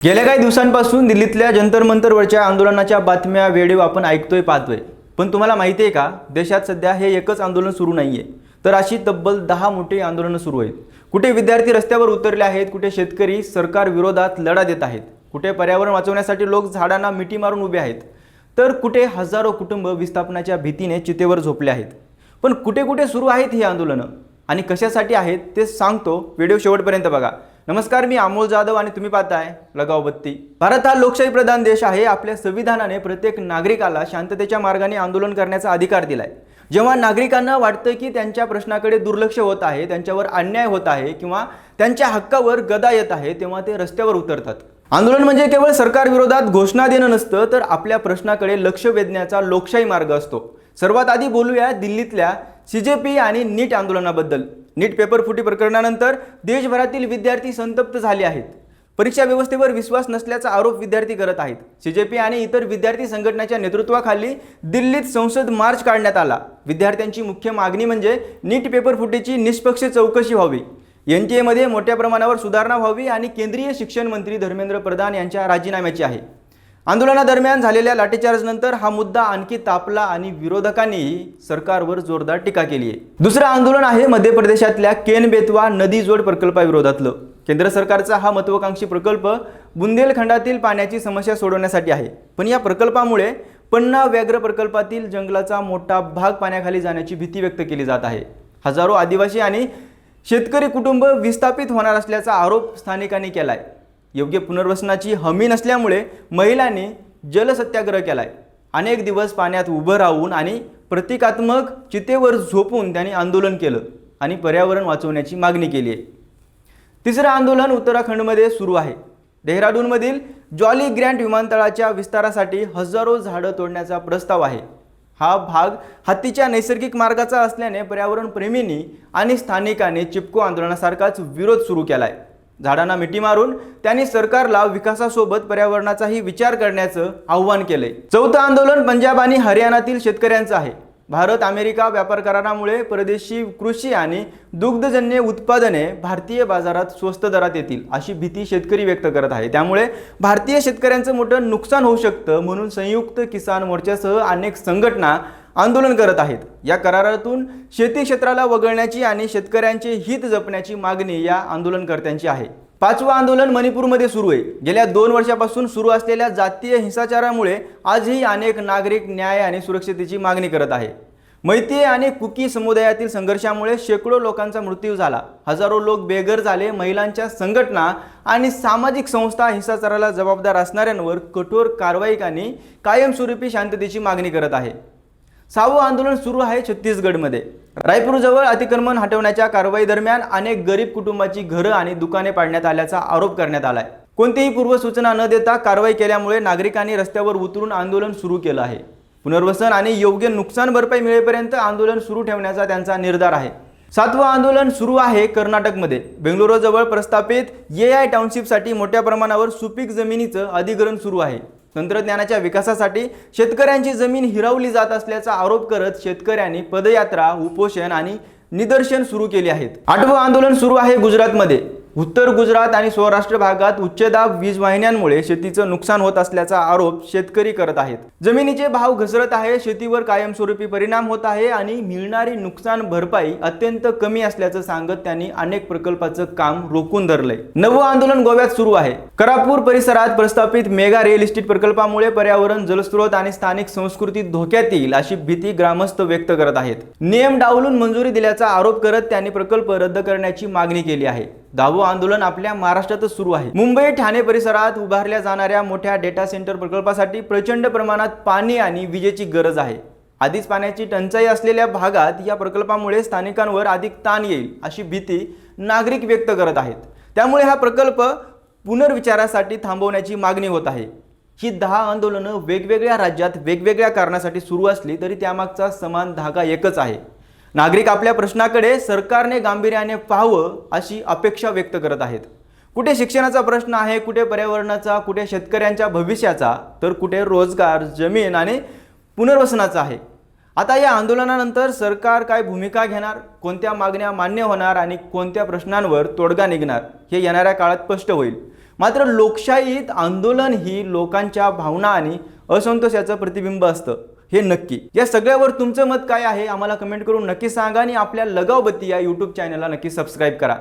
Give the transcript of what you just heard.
गेल्या काही दिवसांपासून दिल्लीतल्या जंतर मंतरवरच्या आंदोलनाच्या बातम्या व्हिडिओ आपण ऐकतोय पाहतोय। पण तुम्हाला माहिती आहे का, देशात सध्या हे एकच आंदोलन सुरू नाहीये, तर अशी तब्बल 10 मोठी आंदोलनं सुरू आहेत। कुठे विद्यार्थी रस्त्यावर उतरले आहेत, कुठे शेतकरी सरकार विरोधात लढा देत आहेत, कुठे पर्यावरण वाचवण्यासाठी लोक झाडांना मिठी मारून उभे आहेत, तर कुठे हजारो कुटुंब विस्थापनाच्या भीतीने चितेवर झोपले आहेत। पण कुठे कुठे सुरू आहेत ही आंदोलनं आणि कशासाठी आहेत ते सांगतो, व्हिडिओ शेवटपर्यंत बघा। नमस्कार, मी अमोल जाधव आणि तुम्ही पाहताय लगाव बत्ती। भारत हा लोकशाही प्रधान देश आहे। आपल्या संविधानाने प्रत्येक नागरिकाला शांततेच्या मार्गाने आंदोलन करण्याचा अधिकार दिलाय। जेव्हा नागरिकांना वाटतं की त्यांच्या प्रश्नाकडे दुर्लक्ष होत आहे, त्यांच्यावर अन्याय होत आहे किंवा त्यांच्या हक्कावर गदा येत आहे, तेव्हा ते रस्त्यावर उतरतात। आंदोलन म्हणजे केवळ सरकार विरोधात घोषणा देणं नसतं, तर आपल्या प्रश्नाकडे लक्ष वेधण्याचा लोकशाही मार्ग असतो। सर्वात आधी बोलूया दिल्लीतल्या CJP आणि नीट आंदोलनाबद्दल। नीट पेपर फुटी प्रकरणानंतर देशभरातील विद्यार्थी संतप्त झाले आहेत। परीक्षा व्यवस्थेवर विश्वास नसल्याचा आरोप विद्यार्थी करत आहेत। CJP आणि इतर विद्यार्थी संघटनेच्या नेतृत्वाखाली दिल्लीत संसद मार्च काढण्यात आला। विद्यार्थ्यांची मुख्य मागणी म्हणजे नीट पेपर फुटीची निष्पक्ष चौकशी व्हावी, NTA मध्ये मोठ्या प्रमाणावर सुधारणा व्हावी आणि केंद्रीय शिक्षण मंत्री धर्मेंद्र प्रधान यांच्या राजीनाम्याची आहे। आंदोलनादरम्यान झालेल्या लाठीचार्जनंतर हा मुद्दा आणखी तापला आणि विरोधकांनीही सरकारवर जोरदार टीका केली आहे। दुसरं आंदोलन आहे मध्य प्रदेशातल्या केन बेतवा नदी जोड प्रकल्पाविरोधातलं। केंद्र सरकारचा हा महत्त्वाकांक्षी प्रकल्प बुंदेलखंडातील पाण्याची समस्या सोडवण्यासाठी आहे। पण या प्रकल्पामुळे पन्ना व्याघ्र प्रकल्पातील जंगलाचा मोठा भाग पाण्याखाली जाण्याची भीती व्यक्त केली जात आहे। हजारो आदिवासी आणि शेतकरी कुटुंब विस्थापित होणार असल्याचा आरोप स्थानिकांनी केलाय। योग्य पुनर्वसनाची हमी नसल्यामुळे महिलांनी जलसत्याग्रह केलाय। अनेक दिवस पाण्यात उभं राहून आणि प्रतिकात्मक चितेवर झोपून त्यांनी आंदोलन केलं आणि पर्यावरण वाचवण्याची मागणी केली आहे। तिसरं आंदोलन उत्तराखंडमध्ये सुरू आहे। डेहराडूनमधील जॉली ग्रँट विमानतळाच्या विस्तारासाठी हजारो झाडं तोडण्याचा प्रस्ताव आहे। हा भाग हत्तीच्या नैसर्गिक मार्गाचा असल्याने पर्यावरण प्रेमींनी आणि स्थानिकांनी चिपको आंदोलनासारखाच विरोध सुरू केलाय। झाडांना मिठी मारून त्यांनी सरकारला विकासासोबत पर्यावरणाचाही विचार करण्याचं आव्हान केलंय। चौथं आंदोलन पंजाब आणि हरियाणातील शेतकऱ्यांचं आहे। भारत अमेरिका व्यापार करारामुळे परदेशी कृषी आणि दुग्धजन्य उत्पादने भारतीय बाजारात स्वस्त दरात येतील अशी भीती शेतकरी व्यक्त करत आहे। त्यामुळे भारतीय शेतकऱ्यांचं मोठं नुकसान होऊ शकतं, म्हणून संयुक्त किसान मोर्चासह अनेक संघटना आंदोलन करत आहेत। या करारातून शेती क्षेत्राला वगळण्याची आणि शेतकऱ्यांचे हित जपण्याची मागणी या आंदोलनकर्त्यांची आहे। पाचवं आंदोलन मणिपूरमध्ये सुरू आहे। गेल्या 2 वर्षापासून सुरू असलेल्या जातीय हिंसाचारामुळे आजही अनेक नागरिक न्याय आणि सुरक्षिततेची मागणी करत आहे। मैती आणि कुकी समुदायातील संघर्षामुळे शेकडो लोकांचा मृत्यू झाला, हजारो लोक बेघर झाले। महिलांच्या संघटना आणि सामाजिक संस्था हिंसाचाराला जबाबदार असणाऱ्यांवर कठोर कारवाई आणि कायमस्वरूपी शांततेची मागणी करत आहे। 6वं आंदोलन सुरू आहे छत्तीसगडमध्ये। रायपूरजवळ अतिक्रमण हटवण्याच्या कारवाई दरम्यान अनेक गरीब कुटुंबाची घरं आणि दुकाने पाडण्यात आल्याचा आरोप करण्यात आलाय। कोणतीही पूर्वसूचना न देता कारवाई केल्यामुळे नागरिकांनी रस्त्यावर उतरून आंदोलन सुरू केलं आहे। पुनर्वसन आणि योग्य नुकसान भरपाई मिळेपर्यंत आंदोलन सुरू ठेवण्याचा त्यांचा निर्धार आहे। 7वं आंदोलन सुरू आहे कर्नाटकमध्ये। बेंगळुरूजवळ प्रस्थापित AI टाउनशिपसाठी मोठ्या प्रमाणावर सुपीक जमिनीचं अधिग्रहण सुरू आहे। तंत्रज्ञानाच्या विकासासाठी शेतकऱ्यांची जमीन हिरावली जात असल्याचा आरोप करत शेतकऱ्यांनी पदयात्रा, उपोषण आणि निदर्शन सुरू केली आहेत। 8वं आंदोलन सुरू आहे गुजरातमध्ये। उत्तर गुजरात आणि सौराष्ट्र भागात उच्चदाब वीज वाहिन्यांमुळे शेतीचं नुकसान होत असल्याचा आरोप शेतकरी करत आहेत। जमिनीचे भाव घसरत आहे, शेतीवर कायमस्वरूपी परिणाम होत आहे आणि मिळणारी नुकसान भरपाई अत्यंत कमी असल्याचं सांगत त्यांनी अनेक प्रकल्पाचं काम रोखून धरलंय। 9वं आंदोलन गोव्यात सुरू आहे। करापूर परिसरात प्रस्थापित मेगा रिअल इस्टेट प्रकल्पामुळे पर्यावरण, जलस्रोत आणि स्थानिक संस्कृती धोक्यात येईल अशी भीती ग्रामस्थ व्यक्त करत आहेत। नियम डावलून मंजुरी दिल्याचा आरोप करत त्यांनी प्रकल्प रद्द करण्याची मागणी केली आहे। 10वं आंदोलन आपल्या महाराष्ट्रातच सुरू आहे। मुंबई ठाणे परिसरात उभारल्या जाणाऱ्या मोठ्या डेटा सेंटर प्रकल्पासाठी प्रचंड प्रमाणात पाणी आणि विजेची गरज आहे। आधीच पाण्याची टंचाई असलेल्या भागात या प्रकल्पामुळे स्थानिकांवर अधिक ताण येईल अशी भीती नागरिक व्यक्त करत आहेत। त्यामुळे हा प्रकल्प पुनर्विचारासाठी थांबवण्याची मागणी होत आहे। ही 10 आंदोलनं वेगवेगळ्या राज्यात वेगवेगळ्या कारणासाठी सुरू असली तरी त्यामागचा समान धागा एकच आहे। नागरिक आपल्या प्रश्नाकडे सरकारने गांभीर्याने पाहावं अशी अपेक्षा व्यक्त करत आहेत। कुठे शिक्षणाचा प्रश्न आहे, कुठे पर्यावरणाचा, कुठे शेतकऱ्यांच्या भविष्याचा, तर कुठे रोजगार, जमीन आणि पुनर्वसनाचा आहे। आता या आंदोलनानंतर सरकार काय भूमिका घेणार, कोणत्या मागण्या मान्य होणार आणि कोणत्या प्रश्नांवर तोडगा निघणार हे येणाऱ्या काळात स्पष्ट होईल। मात्र लोकशाहीत आंदोलन ही लोकांच्या भावना आणि असंतोष याचं प्रतिबिंब असतं, हे नक्की. या सगळ्यावर तुमचं मत काय आहे आम्हाला कमेंट करून नक्की सांगा आणि आपल्या लगावबत्ती या यूट्यूब चॅनलला नक्की सबस्क्राईब करा.